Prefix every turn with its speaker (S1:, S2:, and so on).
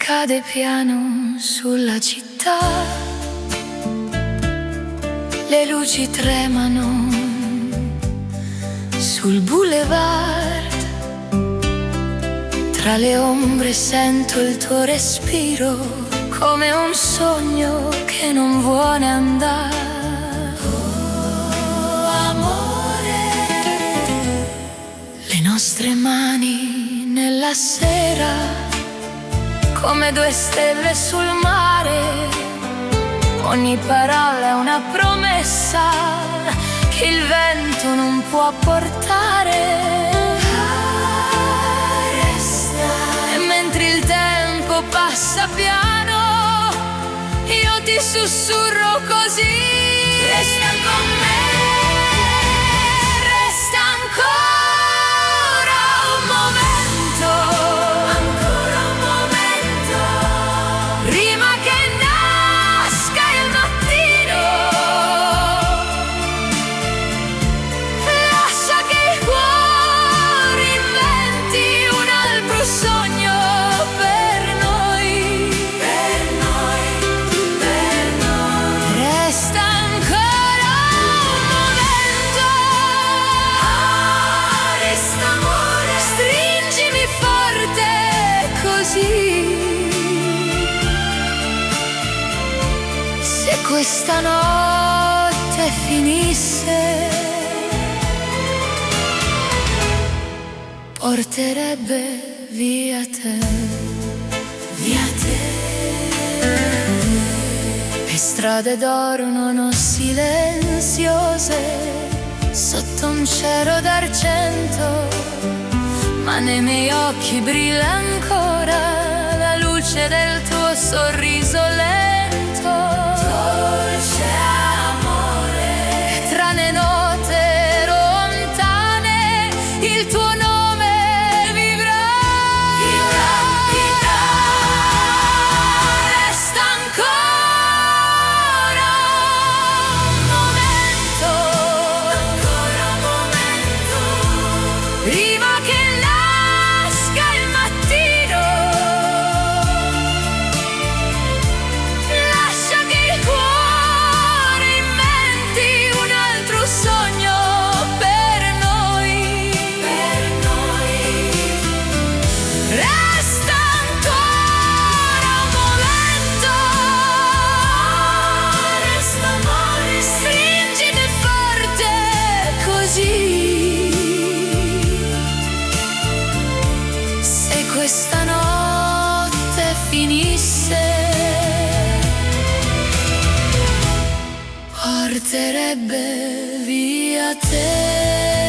S1: cade piano sulla città, le luci tremano sul boulevard, tra le ombre sento il tuo respiro, come un sogno che non vuole andare. Oh, amore, le nostre mani nella sera, come due stelle sul mare, ogni parola è una promessa che il vento non può portare. E mentre il tempo passa piano, io ti sussurro così: resta con me, resta ancora un momento, ancora un momento, prima che nasca il mattino. Lascia che il cuore inventi un altro sogno per noi, per noi, per noi. Resta ancora un momento, resta amore, stringimi forte così. Se questa notte finisse, porterebbe via te, via te. E strade d'oro silenziose, sotto un cielo d'argento, ma nei miei occhi brilla ancora la luce del tuo sorriso lento. Dolce amore, tra le note lontane il tuo nome vivrà, vivrà, vivrà. Resta ancora un momento, ancora un momento, prima che nasca il mattino. Lascia che il cuore inventi un altro sogno per noi, per noi. Resta ancora un momento, resta amore, stringimi forte così. Se questa notte finisse, porterebbe via te.